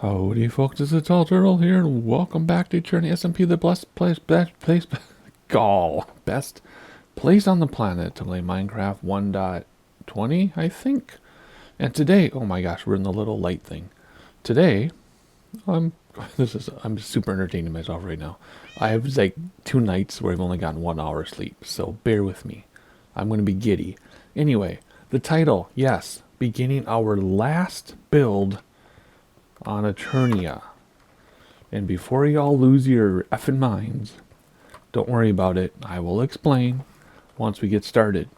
Howdy folks, it's a Tall Turtle here, and welcome back to Eternia SMP, the best place on the planet to play Minecraft 1.20, I think. And today, oh my gosh, we're in the little light thing. Today, I'm super entertaining myself right now. I have like 2 nights where I've only gotten 1 hour sleep, so bear with me. I'm going to be giddy. Anyway, the title, yes, beginning our last build on Eternia. And before y'all lose your effing minds, don't worry about it. I will explain once we get started.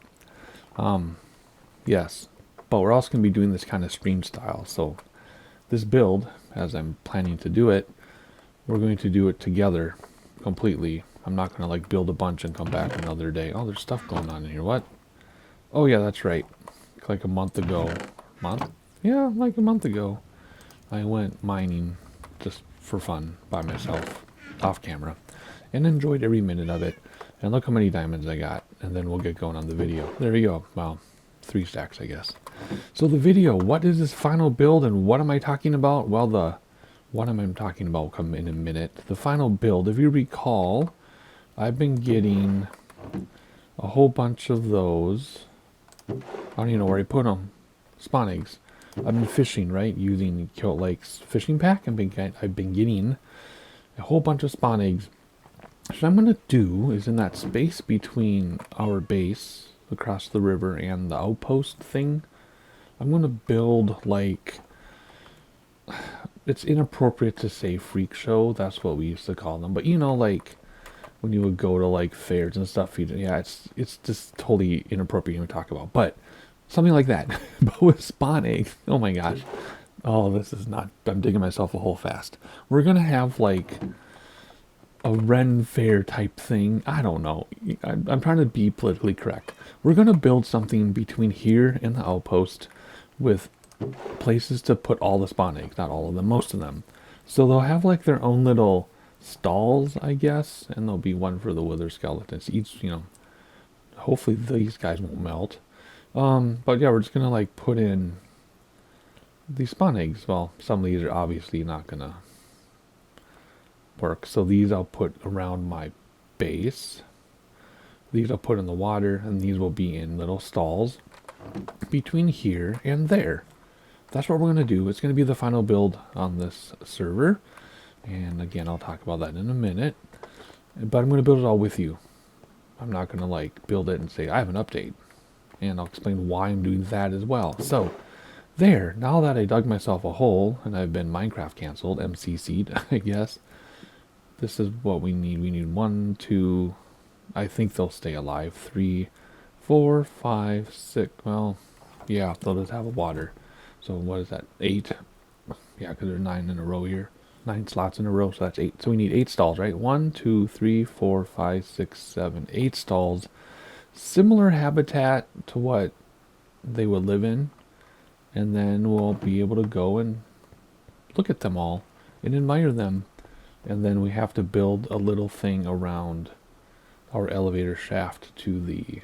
Yes, but we're also going to be doing this kind of stream style. So this build, as I'm planning to do it, we're going to do it together completely. I'm not going to like build a bunch and come back another day. Oh, there's stuff going on in here. What? Oh yeah, that's right. Like a month ago. Month? Yeah, like a month ago. I went mining just for fun by myself, off camera, and enjoyed every minute of it. And look how many diamonds I got, and then we'll get going on the video. There you go. Well, 3 stacks, I guess. So the video, what is this final build, and what am I talking about? Well, what am I talking about will come in a minute. The final build, if you recall, I've been getting a whole bunch of those. I don't even know where I put them. Spawn eggs. I've been fishing, right, using Kilt Lake's fishing pack. I've been getting a whole bunch of spawn eggs. So what I'm going to do is in that space between our base across the river and the outpost thing, I'm going to build like, it's inappropriate to say freak show, that's what we used to call them, but you know, like when you would go to like fairs and stuff, yeah, it's just totally inappropriate to talk about, but something like that, but with spawn eggs. Oh my gosh. Oh, this is not, I'm digging myself a hole fast. We're going to have like a Ren Fair type thing. I don't know. I'm trying to be politically correct. We're going to build something between here and the outpost with places to put all the spawn eggs. Not all of them, most of them. So they'll have like their own little stalls, I guess. And there'll be one for the wither skeletons. Each, you know, hopefully these guys won't melt. But yeah, we're just gonna like put in these spawn eggs. Well, some of these are obviously not gonna work. So these I'll put around my base. These I'll put in the water, and these will be in little stalls between here and there. That's what we're gonna do. It's gonna be the final build on this server. And again, I'll talk about that in a minute. But I'm gonna build it all with you. I'm not gonna like build it and say I have an update. And I'll explain why I'm doing that as well. So, there, now that I dug myself a hole, and I've been Minecraft canceled, MCC'd, I guess, this is what we need. We need 1, 2, I think they'll stay alive, 3, 4, 5, 6, well, yeah, they'll just have a water. So what is that, 8? Yeah, because there's 9 in a row here. 9 slots in a row, so that's 8. So we need 8 stalls, right? 1, 2, 3, 4, 5, 6, 7, 8 stalls. Similar habitat to what they would live in, and then we'll be able to go and look at them all and admire them. And then we have to build a little thing around our elevator shaft to the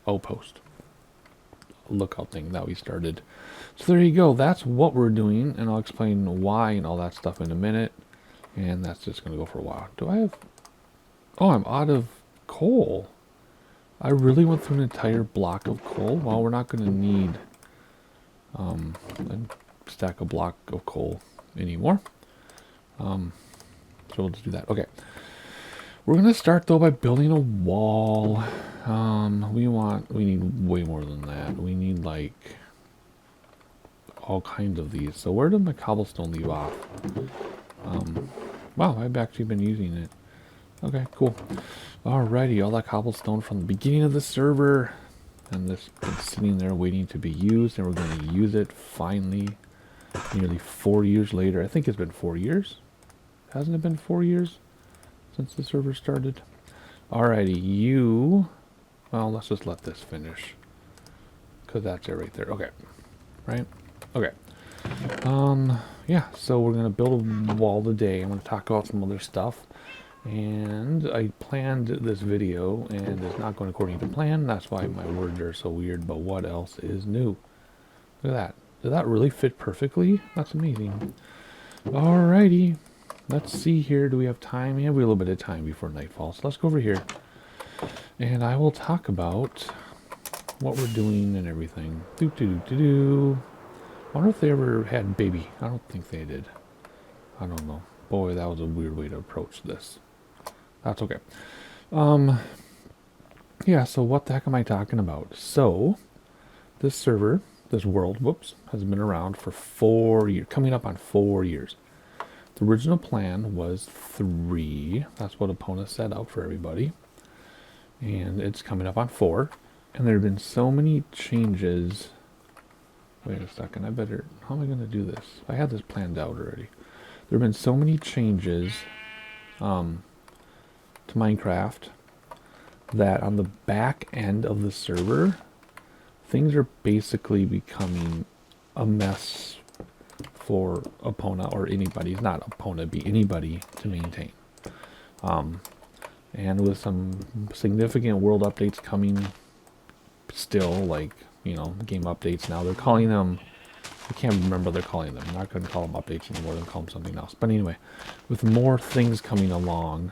outpost lookout thing that we started. So there you go, that's what we're doing, and I'll explain why and all that stuff in a minute. And that's just gonna go for a while. Do I have, oh, I'm out of coal. I really went through an entire block of coal. Well, we're not going to need a stack of block of coal anymore. So we'll just do that. Okay. We're going to start, though, by building a wall. We need way more than that. We need, like, all kinds of these. So where did my cobblestone leave off? Wow, I've actually been using it. Okay, cool. Alrighty, all that cobblestone from the beginning of the server, and this is sitting there waiting to be used, and we're going to use it finally, nearly 4 years later. I think it's been 4 years. Hasn't it been 4 years since the server started? Alrighty, well, let's just let this finish, because that's it right there. Okay, right? Okay. Yeah, so we're going to build a wall today. I'm going to talk about some other stuff. And I planned this video, and it's not going according to plan. That's why my words are so weird, but what else is new? Look at that. Did that really fit perfectly? That's amazing. Alrighty. Let's see here. Do we have time? Yeah, we have a little bit of time before nightfall. So let's go over here. And I will talk about what we're doing and everything. I wonder if they ever had baby. I don't think they did. I don't know. Boy, that was a weird way to approach this. That's okay. Yeah, so what the heck am I talking about? So, this server, this world, has been around for 4 years, coming up on 4 years. The original plan was 3. That's what Epona set out for everybody. And it's coming up on 4. And there have been so many changes. Wait a second, how am I going to do this? I had this planned out already. There have been so many changes to Minecraft that on the back end of the server, things are basically becoming a mess for Epona or anybody, not Epona, be anybody to maintain. And with some significant world updates coming still, like, game updates now, they're calling them, I can't remember what they're calling them. I'm not going to call them updates anymore, they'll call them something else. But anyway, with more things coming along,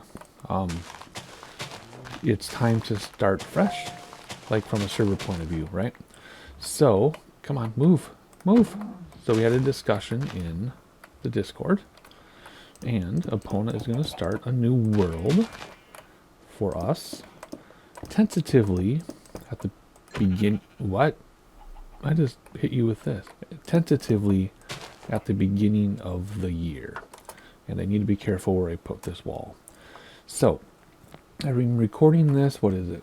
it's time to start fresh, like from a server point of view, right? So, come on, move. So we had a discussion in the Discord, and Epona is going to start a new world for us, tentatively at the begin. What? I just hit you with this. Tentatively at the beginning of the year, and I need to be careful where I put this wall. So, I've been recording this, what is it,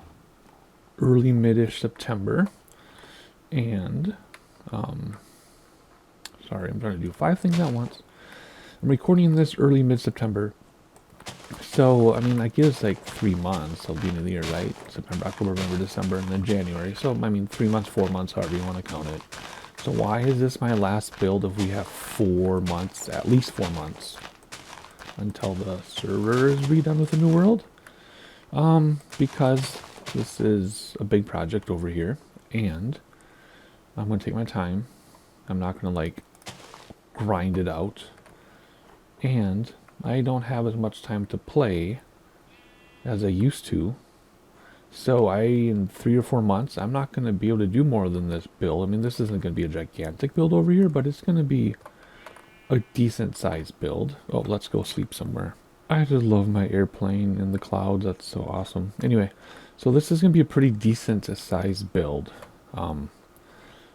early mid-ish September, and, sorry, I'm trying to do 5 things at once. I'm recording this early mid-September, so, I mean, that gives like 3 months, so beginning of the year, right? September, October, November, December, and then January, so, I mean, 3 months, 4 months, however you want to count it. So why is this my last build if we have 4 months, at least 4 months, until the server is redone with the new world? Because this is a big project over here, and I'm going to take my time. I'm not going to, like, grind it out. And I don't have as much time to play as I used to. So in 3 or 4 months, I'm not going to be able to do more than this build. I mean, this isn't going to be a gigantic build over here, but it's going to be a decent sized build. Oh, let's go sleep somewhere. I just love my airplane in the clouds. That's so awesome. Anyway, so this is going to be a pretty decent sized build.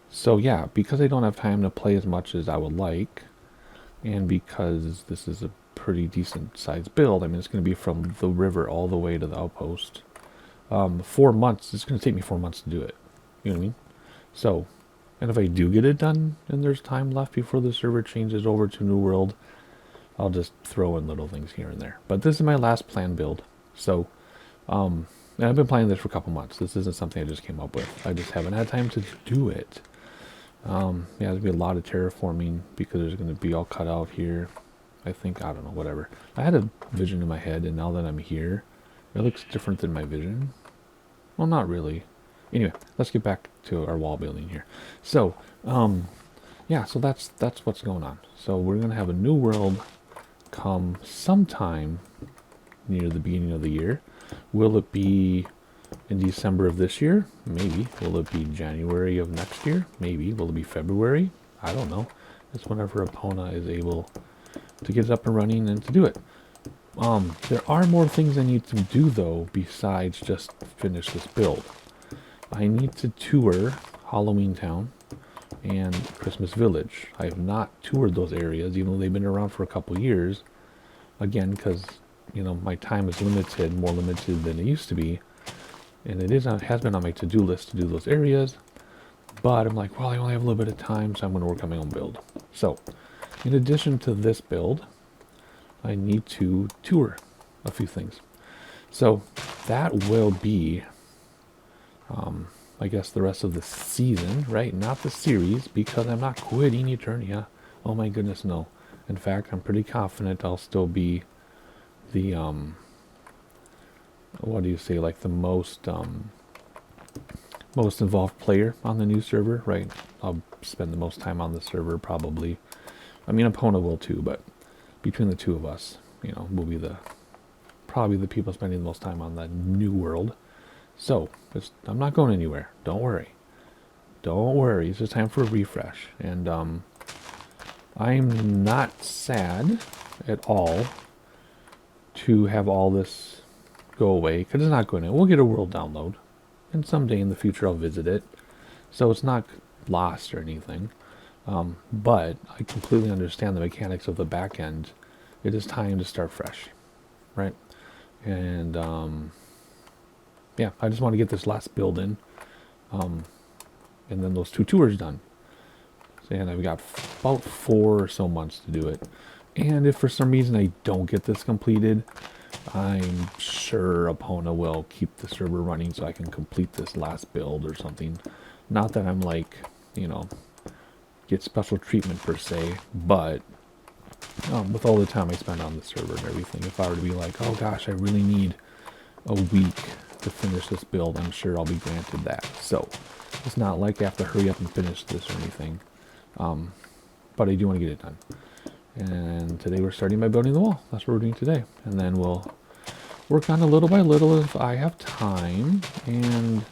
So yeah, because I don't have time to play as much as I would like, and because this is a pretty decent sized build, I mean, it's going to be from the river all the way to the outpost. 4 months, it's going to take me 4 months to do it. You know what I mean? So, and if I do get it done and there's time left before the server changes over to New World, I'll just throw in little things here and there. But this is my last planned build. So, and I've been planning this for a couple months. This isn't something I just came up with. I just haven't had time to do it. Yeah, there's going to be a lot of terraforming because there's going to be all cut out here. I think, I don't know, whatever. I had a vision in my head, and now that I'm here, it looks different than my vision. Well, not really. Anyway, let's get back to our wall building here. So, yeah, so that's what's going on. So we're going to have a new world come sometime near the beginning of the year. Will it be in December of this year? Maybe. Will it be January of next year? Maybe. Will it be February? I don't know. It's whenever Epona is able to get it up and running and to do it. There are more things I need to do, though, besides just finish this build. I need to tour Halloween Town and Christmas Village. I have not toured those areas, even though they've been around for a couple years. Again, because, my time is limited, more limited than it used to be. And has been on my to-do list to do those areas. But I'm like, well, I only have a little bit of time, so I'm going to work on my own build. So, in addition to this build, I need to tour a few things. So that will be, I guess, the rest of the season, right? Not the series, because I'm not quitting Eternia. Oh my goodness, no. In fact, I'm pretty confident I'll still be the, what do you say, like the most involved player on the new server, right? I'll spend the most time on the server, probably. I mean, Epona will too, but between the two of us, you know, we'll be probably the people spending the most time on the new world. So I'm not going anywhere. Don't worry. Don't worry. It's just time for a refresh. And I'm not sad at all to have all this go away, because it's not going to. We'll get a world download, and someday in the future I'll visit it. So it's not lost or anything. But I completely understand the mechanics of the back end. It is time to start fresh, right? And yeah, I just want to get this last build in, and then those 2 tours done. And I've got about 4 or so months to do it. And if for some reason I don't get this completed, I'm sure Epona will keep the server running so I can complete this last build or something. Not that I'm like, you know, get special treatment per se, but with all the time I spend on the server and everything, if I were to be like, oh gosh, I really need a week to finish this build, I'm sure I'll be granted that. So it's not like I have to hurry up and finish this or anything, but I do want to get it done. And today we're starting by building the wall. That's what we're doing today, and then we'll work on it little by little if I have time. And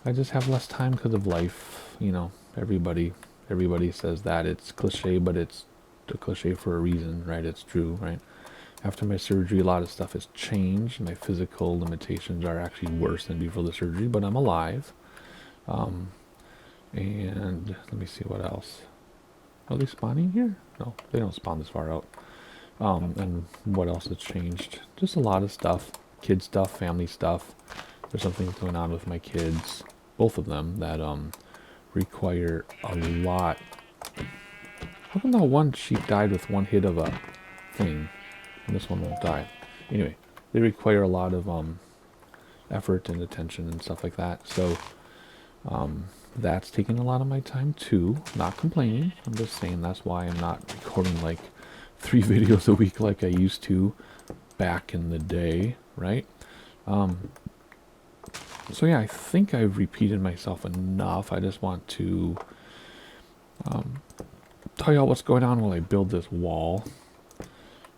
I just have less time because of life, you know. Everybody says that it's cliche, but it's a cliche for a reason, right? It's true, right? After my surgery, a lot of stuff has changed. My physical limitations are actually worse than before the surgery, but I'm alive. And let me see what else. Are they spawning here? No, they don't spawn this far out. And what else has changed? Just a lot of stuff. Kid stuff, family stuff. There's something going on with my kids, both of them, that require a lot. How come that one sheep died with one hit of a thing, and this one won't die? Anyway, they require a lot of effort and attention and stuff like that. So that's taking a lot of my time too. Not complaining. I'm just saying that's why I'm not recording like 3 videos a week like I used to back in the day, right? So yeah, I think I've repeated myself enough. I just want to tell you all what's going on while I build this wall,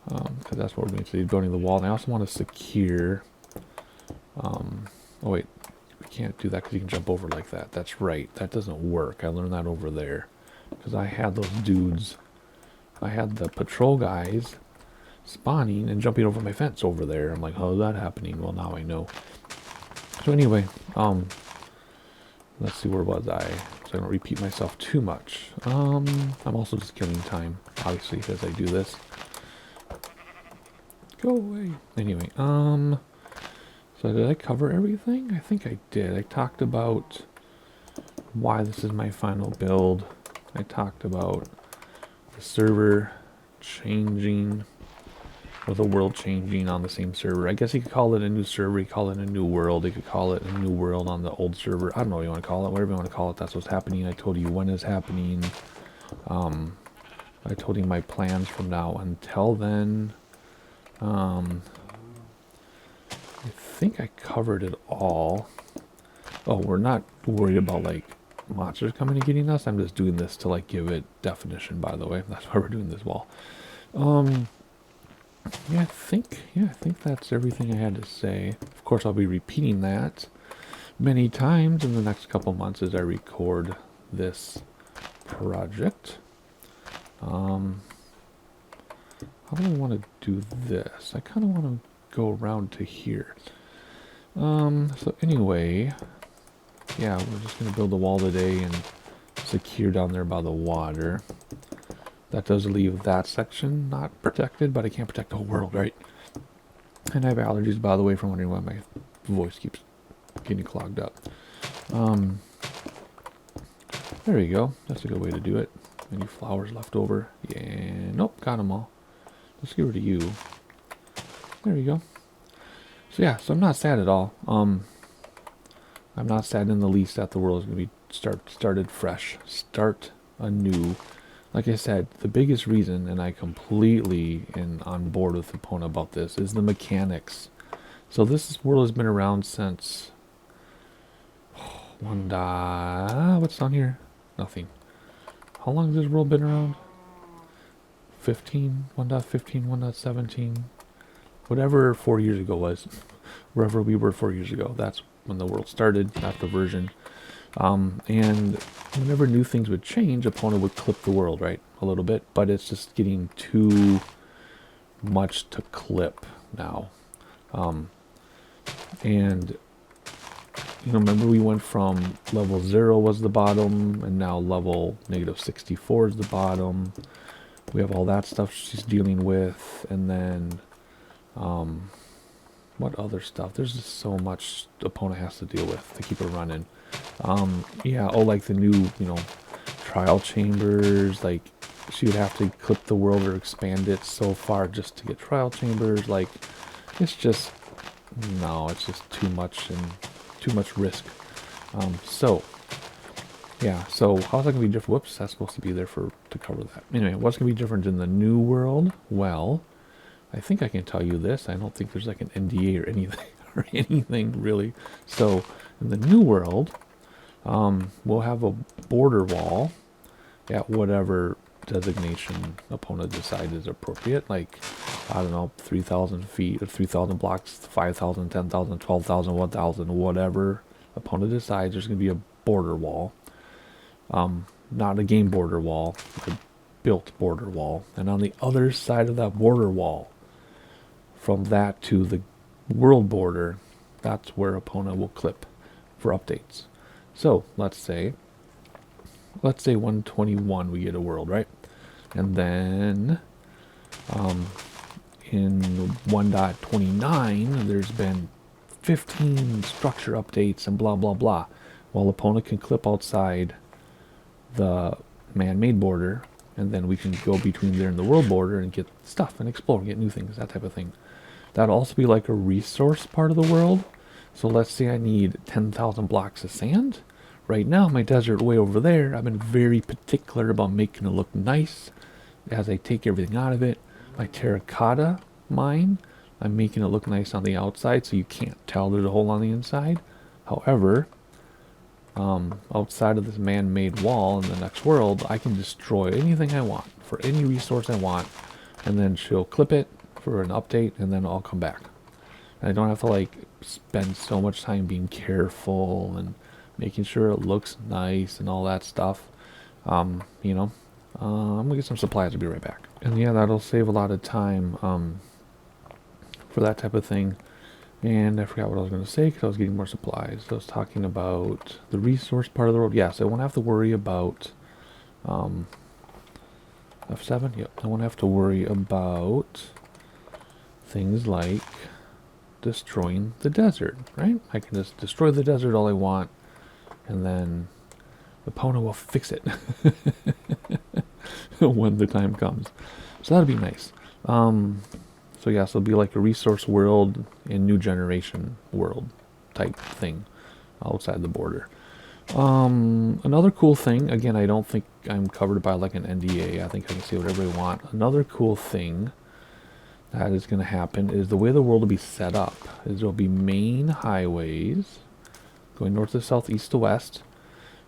because that's what we're going to do, building the wall. And I also want to secure. Oh wait, we can't do that because you can jump over like that. That's right. That doesn't work. I learned that over there because I had those dudes. I had the patrol guys spawning and jumping over my fence over there. I'm like, how is that happening? Well, now I know. So anyway, let's see, where was I? So I don't repeat myself too much. I'm also just killing time, obviously, as I do this. Go away. Anyway, so did I cover everything? I think I did. I talked about why this is my final build. I talked about the server changing, or the world changing on the same server. I guess you could call it a new server, you could call it a new world, you could call it a new world on the old server. I don't know what you want to call it, whatever you want to call it, that's what's happening. I told you when it's happening. I told you my plans from now until then. I think I covered it all. Oh, we're not worried about like monsters coming and getting us. I'm just doing this to like give it definition, by the way. That's why we're doing this wall. Yeah, I think that's everything I had to say. Of course, I'll be repeating that many times in the next couple months as I record this project. How do I want to do this? I kind of want to go around to here. So anyway, yeah, we're just going to build a wall today and secure down there by the water. That does leave that section not protected, but I can't protect the whole world, right? And I have allergies, by the way, from wondering why my voice keeps getting clogged up. There we go. That's a good way to do it. Any flowers left over? Yeah, nope, got them all. Let's get rid of you. There we go. So yeah, so I'm not sad at all. I'm not sad in the least that the world is going to be started fresh. Start anew. Like I said, the biggest reason, and I completely am on board with Epona about this, is the mechanics. So this world has been around since... what's down here? Nothing. How long has this world been around? 15, 1.15, 1.17, whatever 4 years ago was, wherever we were 4 years ago. That's when the world started, not the version. And whenever new things would change, Epona would clip the world, right? A little bit, but it's just getting too much to clip now. And remember we went from level 0 was the bottom, and now level -64 is the bottom. We have all that stuff she's dealing with, and then what other stuff? There's just so much Epona has to deal with to keep her running. Yeah, like the new, trial chambers, like she would have to clip the world or expand it so far just to get trial chambers. Like, it's just, no, it's just too much and too much risk. Yeah, so how's that going to be different? Whoops, that's supposed to be there to cover that. Anyway, what's going to be different in the new world? Well, I think I can tell you this. I don't think there's like an NDA or anything really. So in the new world, we'll have a border wall at whatever designation Epona decides is appropriate. Like, I don't know, 3,000 feet or 3,000 blocks, 5,000, 10,000, 12,000, 1,000, whatever Epona decides. There's going to be a border wall. Not a game border wall, a built border wall. And on the other side of that border wall, from that to the world border, that's where Epona will clip for updates. So let's say 121 we get a world, right? And then in 1.29 there's been 15 structure updates and blah blah blah. Well, Epona can clip outside the man-made border, and then we can go between there and the world border and get stuff and explore, get new things, that type of thing. That'll also be like a resource part of the world. So let's say I need 10,000 blocks of sand. Right now, my desert way over there, I've been very particular about making it look nice as I take everything out of it. My terracotta mine, I'm making it look nice on the outside so you can't tell there's a hole on the inside. However, outside of this man-made wall in the next world, I can destroy anything I want for any resource I want, and then she'll clip it for an update, and then I'll come back. And I don't have to like spend so much time being careful and making sure it looks nice and all that stuff. I'm gonna get some supplies. I'll be right back. And yeah, that'll save a lot of time for that type of thing. And I forgot what I was going to say because I was getting more supplies. So I was talking about the resource part of the world. Yeah, so I won't have to worry about F7. Yep, I won't have to worry about things like destroying the desert, right? I can just destroy the desert all I want, and then Epona will fix it when the time comes. So that'd be nice. So yeah, so it'll be like a resource world and new generation world type thing outside the border. Another cool thing, again, I don't think I'm covered by like an NDA. I think I can say whatever I want. Another cool thing that is going to happen is the way the world will be set up is there'll be main highways going north to south, east to west.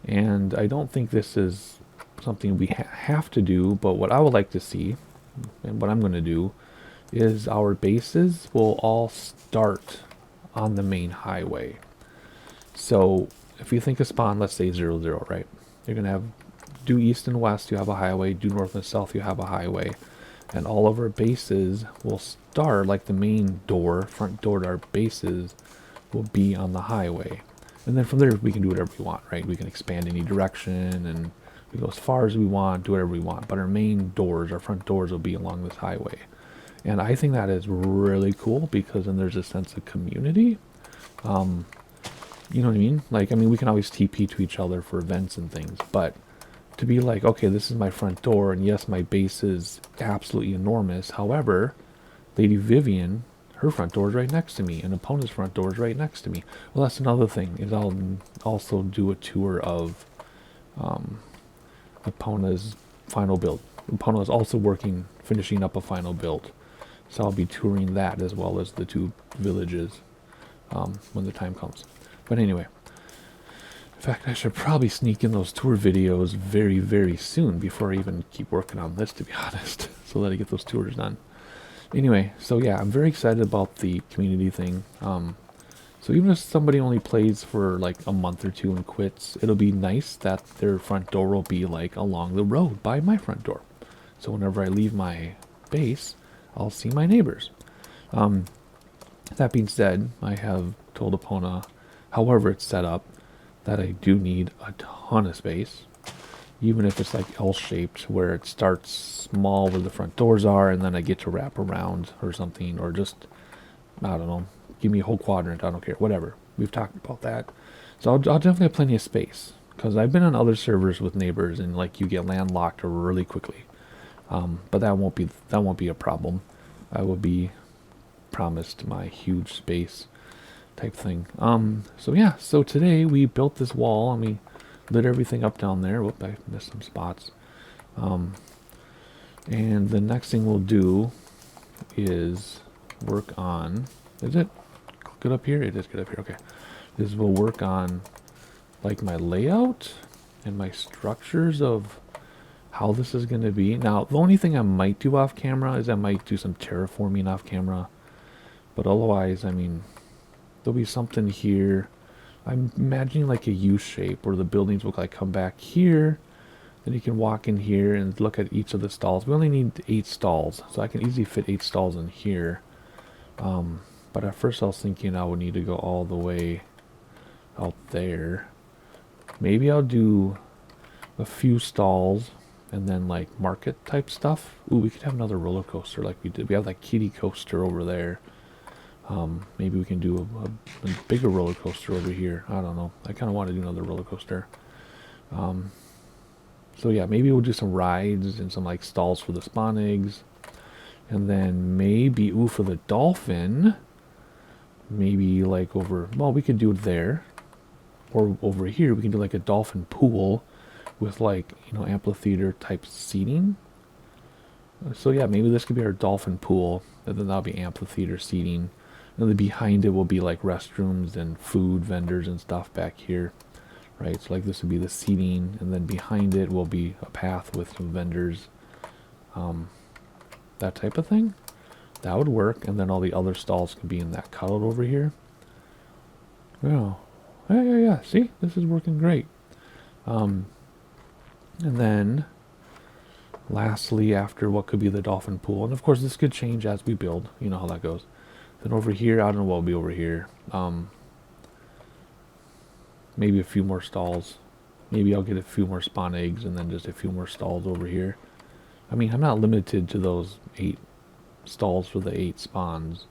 And I don't think this is something we have to do, but what I would like to see, and what I'm going to do, is our bases will all start on the main highway. So if you think of spawn, let's say 0, 0, right? You're going to have due east and west, you have a highway. Due north and south, you have a highway. And all of our bases will start, like the main door, front door to our bases, will be on the highway. And then from there, we can do whatever we want, right? We can expand any direction, and we go as far as we want, do whatever we want. But our main doors, our front doors, will be along this highway. And I think that is really cool because then there's a sense of community. You know what I mean? Like, I mean, we can always TP to each other for events and things, but to be like, okay, this is my front door, and yes, my base is absolutely enormous. However, Lady Vivian, her front door is right next to me, and Epona's front door is right next to me. Well, that's another thing, is I'll also do a tour of Epona's final build. Epona is also finishing up a final build. So I'll be touring that as well as the 2 villages when the time comes. But anyway, in fact, I should probably sneak in those tour videos very, very soon before I even keep working on this, to be honest. so that I get those tours done. Anyway, so yeah, I'm very excited about the community thing. So even if somebody only plays for like a month or two and quits, it'll be nice that their front door will be like along the road by my front door. So whenever I leave my base, I'll see my neighbors. That being said, I have told Epona, however it's set up, that I do need a ton of space. Even if it's like L-shaped, where it starts small where the front doors are, and then I get to wrap around or something, or just, I don't know, give me a whole quadrant, I don't care, whatever. We've talked about that. So I'll definitely have plenty of space, because I've been on other servers with neighbors, and like you get landlocked really quickly. But that won't be a problem. I will be promised my huge space type thing. So yeah, so today we built this wall, and we lit everything up down there. Whoop, I missed some spots. And the next thing we'll do is work on, is it good up here? It is good up here, okay. Is we'll work on like my layout and my structures of how this is going to be. Now, the only thing I might do off camera is I might do some terraforming off camera. But otherwise, I mean, there'll be something here. I'm imagining like a U shape where the buildings will like come back here. Then you can walk in here and look at each of the stalls. We only need 8 stalls, so I can easily fit 8 stalls in here. But at first I was thinking I would need to go all the way out there. Maybe I'll do a few stalls and then like market type stuff. Ooh, we could have another roller coaster like we did. We have that kiddie coaster over there. Maybe we can do a bigger roller coaster over here. I don't know. I kind of want to do another roller coaster. So yeah, maybe we'll do some rides and some like stalls for the spawn eggs. And then maybe, ooh, for the dolphin, maybe like over, well, we could do it there. Or over here, we can do like a dolphin pool with like, you know, amphitheater type seating. So yeah, maybe this could be our dolphin pool, and then that'll be amphitheater seating. And then behind it will be like restrooms and food vendors and stuff back here, right? So like this would be the seating, and then behind it will be a path with some vendors, that type of thing. That would work, and then all the other stalls can be in that cutout over here. Oh, yeah. See, this is working great. And then lastly, after what could be the dolphin pool, and of course this could change as we build. You know how that goes. Then over here, I don't know what will be over here. Maybe a few more stalls. Maybe I'll get a few more spawn eggs and then just a few more stalls over here. I mean, I'm not limited to those 8 stalls for the 8 spawns.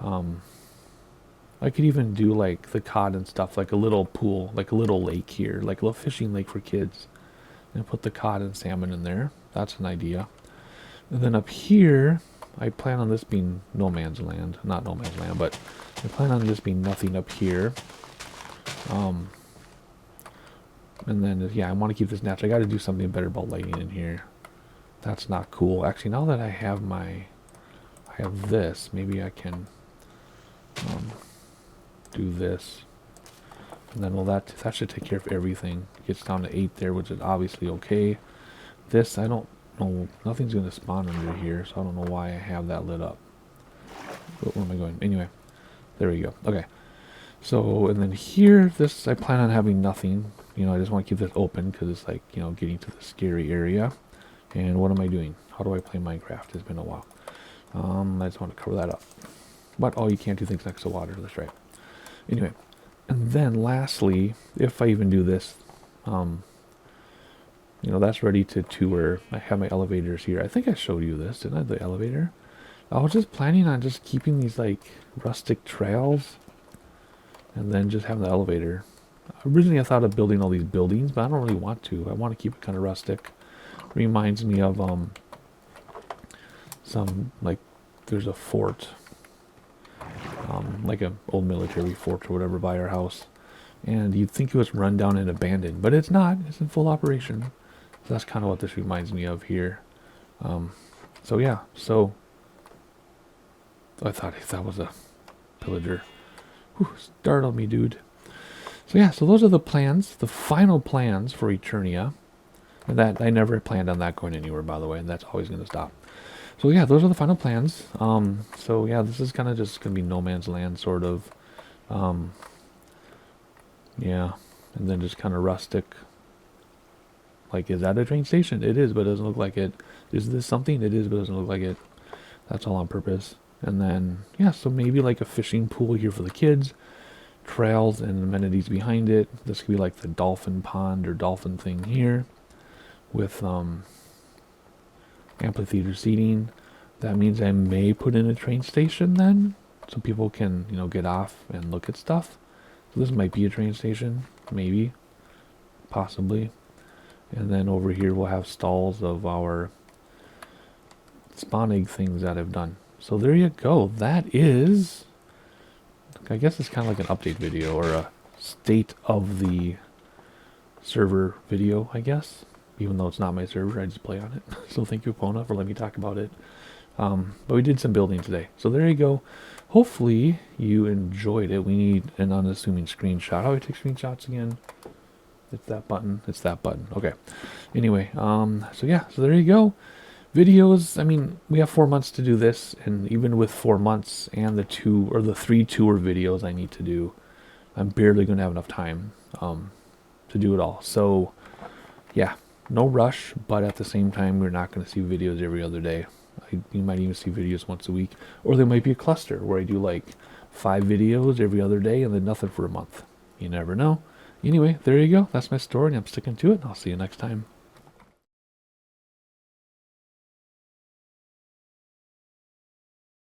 I could even do like the cod and stuff, like a little pool, like a little lake here, like a little fishing lake for kids. And put the cod and salmon in there. That's an idea. And then up here, I plan on this being no man's land. Not no man's land, but I plan on this being nothing up here. And then, yeah, I want to keep this natural. I got to do something better about lighting in here. That's not cool. Actually, now that I have this, maybe I can do this. And then, well, that should take care of everything. Gets down to 8 there, which is obviously okay. This, I don't know. Nothing's going to spawn under here, so I don't know why I have that lit up. Where am I going? Anyway, there we go. Okay. So, and then here, this, I plan on having nothing. You know, I just want to keep this open because it's like, you know, getting to the scary area. And what am I doing? How do I play Minecraft? It's been a while. I just want to cover that up. But, oh, you can't do things next to water. That's right. Anyway. And then lastly, if I even do this, you know, that's ready to tour. I have my elevators here. I think I showed you this, didn't I? The elevator. I was just planning on just keeping these like rustic trails and then just having the elevator. Originally I thought of building all these buildings, but I don't really want to. I want to keep it kind of rustic. Reminds me of some, like, there's a fort. Like an old military fort or whatever by our house, and you'd think it was run down and abandoned, but it's not. It's in full operation. So that's kind of what this reminds me of here. So yeah, so I thought that was a pillager. Whew, startled me, dude. So yeah, so those are the plans, the final plans for Eternia. And that I never planned on that going anywhere, by the way, and that's always going to stop. So yeah, those are the final plans. So yeah, this is kind of just going to be no man's land, sort of. Yeah, and then just kind of rustic. Like, is that a train station? It is, but it doesn't look like it. Is this something? It is, but it doesn't look like it. That's all on purpose. And then, yeah, so maybe like a fishing pool here for the kids. Trails and amenities behind it. This could be like the dolphin pond or dolphin thing here. With amphitheater seating. That means I may put in a train station then. So people can, you know, get off and look at stuff. So this might be a train station. Maybe. Possibly. And then over here we'll have stalls of our spawn egg things that I've done. So there you go. That is, I guess it's kind of like an update video or a state of the server video, I guess. Even though it's not my server, I just play on it. So thank you, Epona, for letting me talk about it. But we did some building today. So there you go. Hopefully you enjoyed it. We need an unassuming screenshot. How do I take screenshots again? It's that button. It's that button. Okay. Anyway, so yeah, so there you go. Videos, I mean, we have 4 months to do this, and even with 4 months and the 2 or the 3 tour videos I need to do, I'm barely going to have enough time to do it all. So, yeah, no rush, but at the same time, we're not going to see videos every other day. You might even see videos once a week, or there might be a cluster where I do like 5 videos every other day and then nothing for a month. You never know. Anyway, there you go. That's my story, and I'm sticking to it. I'll see you next time.